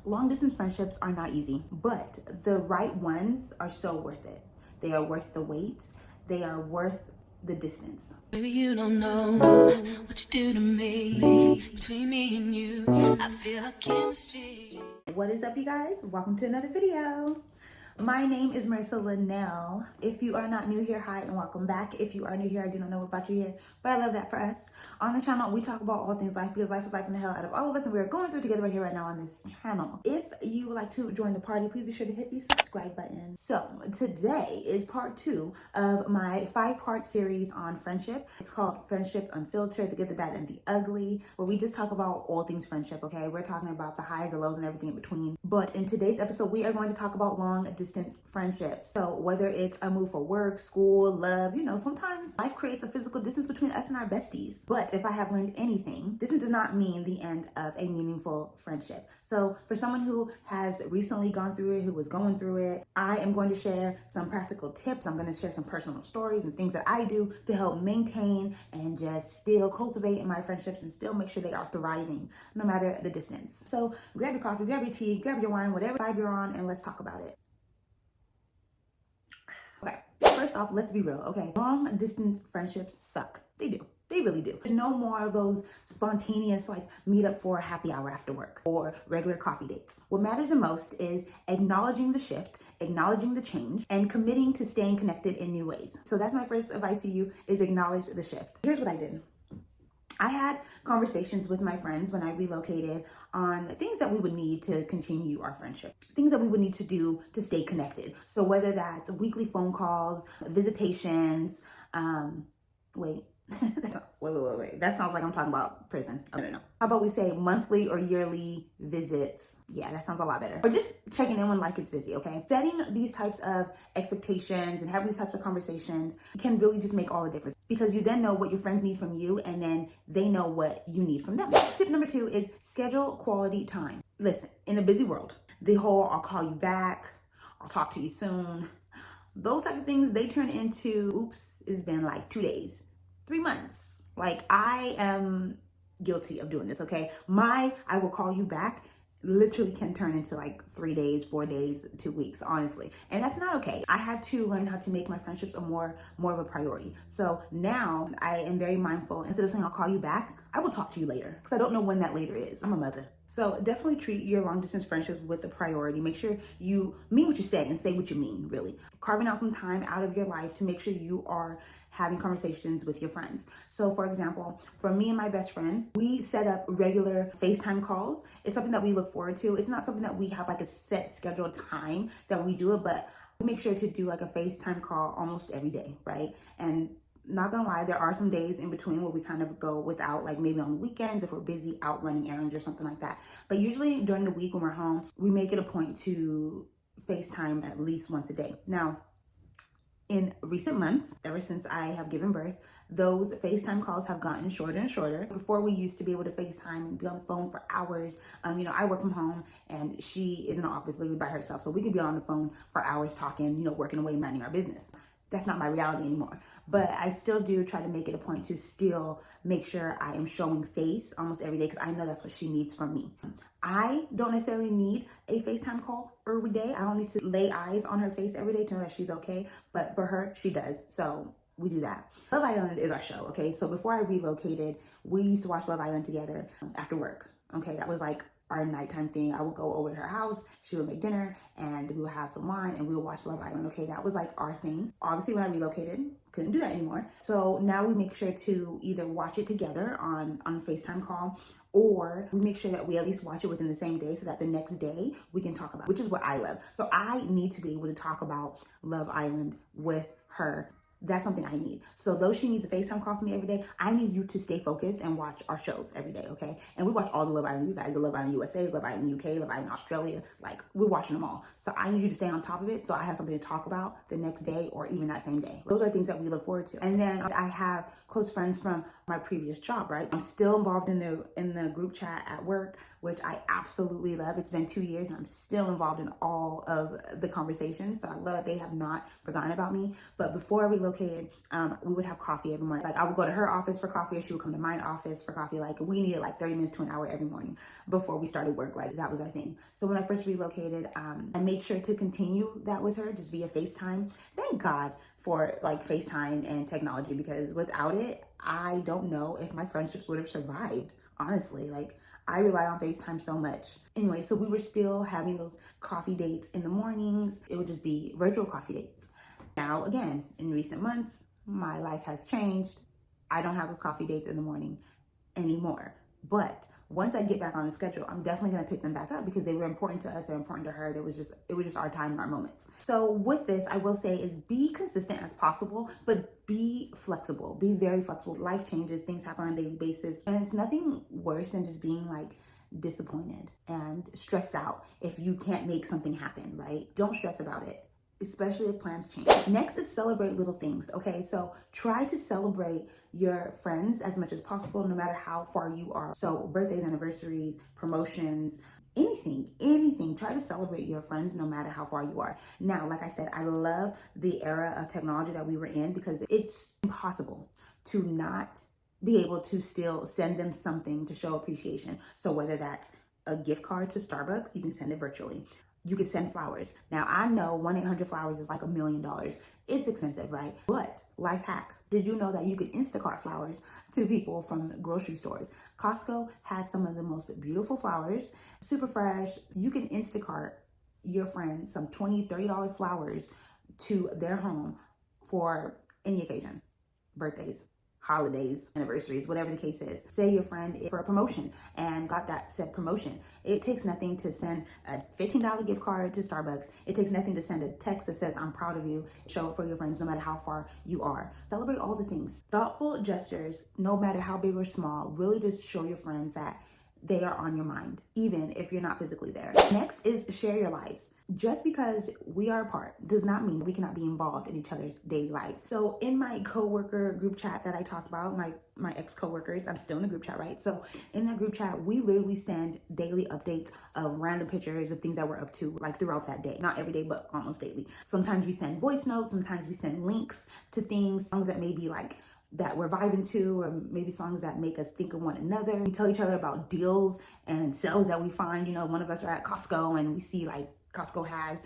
Long distance friendships are not easy, but the right ones are so worth it. They are worth the wait. They are worth the distance. Baby, you don't know what you do to me. Between me and you, I feel like chemistry. What is up, you guys? Welcome to another video. My name is Marissa Linnell. If you are not new here, hi and welcome back. If you are new here, I do not know about you here, but I love that for us. On the channel, we talk about all things life because life is life in the hell out of all of us, and we are going through it together right here, right now on this channel. If you would like to join the party, please be sure to hit the subscribe button. So today is part 2 of my 5-part series on friendship. It's called Friendship Unfiltered, the good, the bad, and the ugly, where we just talk about all things friendship, okay? We're talking about the highs, the lows, and everything in between. But in today's episode, we are going to talk about long distance friendships. So whether it's a move for work, school, love, sometimes life creates a physical distance between us and our besties. But if I have learned anything, distance does not mean the end of a meaningful friendship. So for someone who has recently gone through it, who was going through it, I am going to share some practical tips. I'm going to share some personal stories and things that I do to help maintain and just still cultivate in my friendships and still make sure they are thriving no matter the distance. So grab your coffee, grab your tea, grab your wine, whatever vibe you're on, and let's talk about it. Okay, first off, let's be real, okay? Long distance friendships suck. They do. They really do. There's no more of those spontaneous meet up for a happy hour after work or regular coffee dates. What matters the most is acknowledging the shift, acknowledging the change, and committing to staying connected in new ways. So that's my first advice to you, is acknowledge the shift. Here's what I did. I had conversations with my friends when I relocated on things that we would need to continue our friendship, things that we would need to do to stay connected. So whether that's weekly phone calls, visitations, wait, that sounds like I'm talking about prison. I don't know. How about we say monthly or yearly visits? Yeah, that sounds a lot better. Or just checking in when life gets busy, okay? Setting these types of expectations and having these types of conversations can really just make all the difference, because you then know what your friends need from you and then they know what you need from them. Tip number 2 is schedule quality time. Listen, in a busy world, the whole I'll call you back, I'll talk to you soon, those types of things, they turn into, oops, it's been like 2 days, 3 months. I am guilty of doing this, okay? I will call you back literally can turn into 3 days, 4 days, 2 weeks, honestly. And that's not okay. I had to learn how to make my friendships more of a priority. So now I am very mindful. Instead of saying I'll call you back, I will talk to you later, because I don't know when that later is. I'm a mother. So definitely treat your long distance friendships with a priority. Make sure you mean what you say and say what you mean, really. Carving out some time out of your life to make sure you are having conversations with your friends. So for example, for me and my best friend, we set up regular FaceTime calls. It's something that we look forward to. It's not something that we have a set scheduled time that we do it, but we make sure to do a FaceTime call almost every day, right? And not gonna lie, there are some days in between where we kind of go without, maybe on the weekends if we're busy out running errands or something like that. But usually during the week when we're home, we make it a point to FaceTime at least once a day. Now, in recent months, ever since I have given birth, those FaceTime calls have gotten shorter and shorter. Before, we used to be able to FaceTime and be on the phone for hours. I work from home and she is in the office literally by herself. So we could be on the phone for hours talking, working away, minding our business. That's not my reality anymore. But I still do try to make it a point to still make sure I am showing face almost every day, because I know that's what she needs from me. I don't necessarily need a FaceTime call every day. I don't need to lay eyes on her face every day to know that she's okay. But for her, she does. So we do that. Love Island is our show, okay? So before I relocated, we used to watch Love Island together after work, okay? That was our nighttime thing. I would go over to her house, she would make dinner, and we would have some wine and we would watch Love Island, okay? That was our thing. Obviously, when I relocated, couldn't do that anymore. So now we make sure to either watch it together on FaceTime call, or we make sure that we at least watch it within the same day so that the next day we can talk about, which is what I love. So I need to be able to talk about Love Island with her. That's something I need. So though she needs a FaceTime call from me every day, I need you to stay focused and watch our shows every day, okay? And we watch all the Love Island, you guys, the Love Island USA, Love Island UK, Love Island Australia, we're watching them all. So I need you to stay on top of it so I have something to talk about the next day or even that same day. Those are things that we look forward to. And then I have close friends from my previous job, right? I'm still involved in the group chat at work, which I absolutely love. It's been 2 years and I'm still involved in all of the conversations. So I love they have not forgotten about me. But before I relocated, we would have coffee every morning. Like I would go to her office for coffee or she would come to my office for coffee. Like we needed like 30 minutes to an hour every morning before we started work. Like that was our thing. So when I first relocated, I made sure to continue that with her just via FaceTime. Thank God for like FaceTime and technology, because without it, I don't know if my friendships would have survived. Honestly, like I rely on FaceTime so much. Anyway, so we were still having those coffee dates in the mornings. It would just be virtual coffee dates. Now, again, in recent months, my life has changed. I don't have those coffee dates in the morning anymore. But once I get back on the schedule, I'm definitely going to pick them back up because they were important to us. They're important to her. It was just our time and our moments. So with this, I will say is be consistent as possible, but be flexible. Be very flexible. Life changes. Things happen on a daily basis. And it's nothing worse than just being like disappointed and stressed out if you can't make something happen, right? Don't stress about it, especially if plans change. Next is celebrate little things, okay? So try to celebrate your friends as much as possible, no matter how far you are. So birthdays, anniversaries, promotions, anything. Try to celebrate your friends no matter how far you are. Now, like I said, I love the era of technology that we were in because it's impossible to not be able to still send them something to show appreciation. So whether that's a gift card to Starbucks, you can send it virtually. You can send flowers. Now, I know 1-800-Flowers is like $1 million. It's expensive, right? But life hack. Did you know that you can Instacart flowers to people from grocery stores? Costco has some of the most beautiful flowers, super fresh. You can Instacart your friends some $20, $30 flowers to their home for any occasion, birthdays, holidays, anniversaries, whatever the case is. Say your friend is for a promotion and got that said promotion. It takes nothing to send a $15 gift card to Starbucks. It takes nothing to send a text that says, I'm proud of you. Show it for your friends no matter how far you are. Celebrate all the things. Thoughtful gestures, no matter how big or small, really just show your friends that they are on your mind, even if you're not physically there. Next is share your lives. Just because we are apart does not mean we cannot be involved in each other's daily lives. So in my coworker group chat that I talked about, my ex-coworkers, I'm still in the group chat, right? So in that group chat, we literally send daily updates of random pictures of things that we're up to, like throughout that day. Not every day, but almost daily. Sometimes we send voice notes, sometimes we send links to things, songs that may be like that we're vibing to, or maybe songs that make us think of one another. We tell each other about deals and sales that we find. You know, one of us are at Costco and we see like Costco has,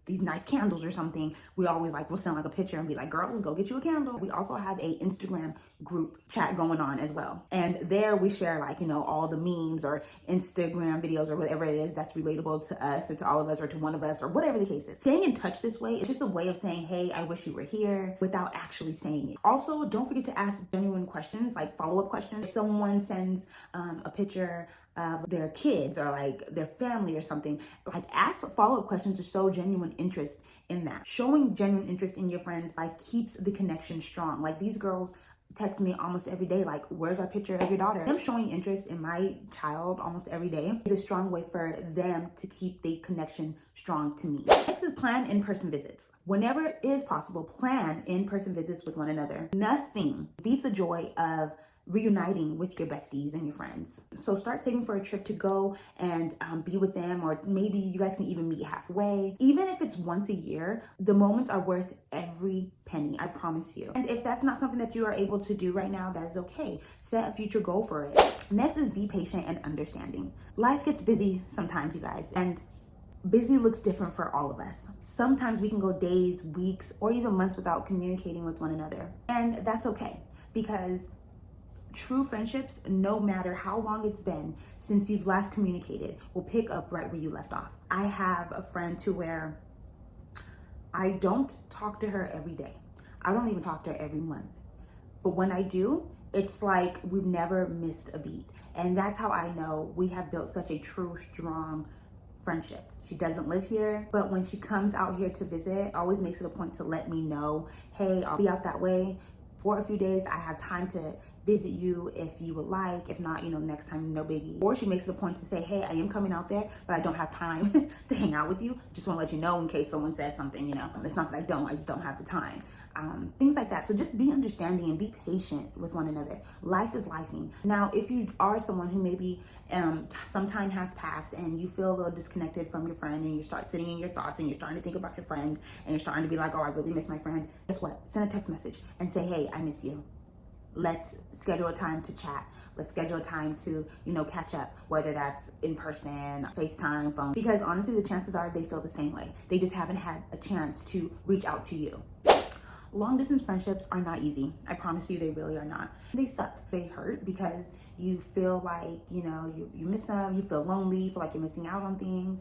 these nice candles or something. We always we'll send like a picture and be like, girls, go get you a candle. We also have a Instagram group chat going on as well. And there we share all the memes or Instagram videos or whatever it is that's relatable to us or to all of us or to one of us or whatever the case is. Staying in touch this way is just a way of saying, hey, I wish you were here without actually saying it. Also, don't forget to ask genuine questions, like follow-up questions. If someone sends a picture of their kids or like their family or something, like ask follow-up questions to show genuine interest in that. Showing genuine interest in your friend's life keeps the connection strong. Like these girls text me almost every day, like, where's our picture of your daughter? Them showing interest in my child almost every day is a strong way for them to keep the connection strong to me. Next is plan in-person visits. Whenever it is possible, plan in-person visits with one another. Nothing beats the joy of reuniting with your besties and your friends. So start saving for a trip to go and be with them, or maybe you guys can even meet halfway. Even if it's once a year, the moments are worth every penny, I promise you. And if that's not something that you are able to do right now, that is okay. Set a future goal for it. Next is be patient and understanding. Life gets busy sometimes, you guys, and busy looks different for all of us. Sometimes we can go days, weeks, or even months without communicating with one another. And that's okay, because true friendships, no matter how long it's been since you've last communicated, will pick up right where you left off. I have a friend to where I don't talk to her every day. I don't even talk to her every month. But when I do, it's like we've never missed a beat. And that's how I know we have built such a true, strong friendship. She doesn't live here, but when she comes out here to visit, always makes it a point to let me know, hey, I'll be out that way for a few days. I have time to visit you if you would like. If not, next time, no biggie. Or she makes it a point to say, hey, I am coming out there, but I don't have time to hang out with you. Just want to let you know in case someone says something, It's not that I just don't have the time. Things like that. So just be understanding and be patient with one another. Life is lifing. Now, if you are someone who maybe some time has passed and you feel a little disconnected from your friend, and you start sitting in your thoughts and you're starting to think about your friend and you're starting to be like, oh, I really miss my friend. Guess what? Send a text message and say, hey, I miss you. Let's schedule a time to chat. Let's schedule a time to, catch up, whether that's in person, FaceTime, phone. Because honestly, the chances are they feel the same way. They just haven't had a chance to reach out to you. Long distance friendships are not easy. I promise you, they really are not. They suck. They hurt because you feel like, you miss them, you feel lonely, you feel like you're missing out on things.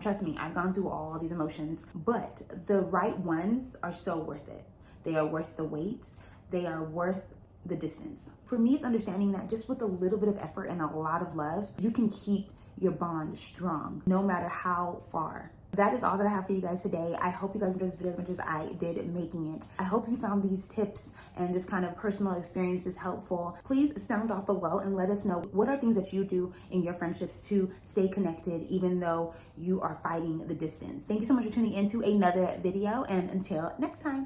Trust me, I've gone through all these emotions, but the right ones are so worth it. They are worth the wait. They are worth the distance. For me, it's understanding that just with a little bit of effort and a lot of love, you can keep your bond strong, no matter how far. That is all that I have for you guys today. I hope you guys enjoyed this video as much as I did making it. I hope you found these tips and just kind of personal experiences helpful. Please sound off below and let us know what are things that you do in your friendships to stay connected even though you are fighting the distance. Thank you so much for tuning into another video, and until next time,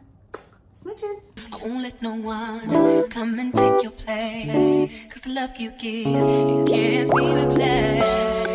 smooches. I won't let no one come and take your place, 'cause the love you give, it can't be replaced.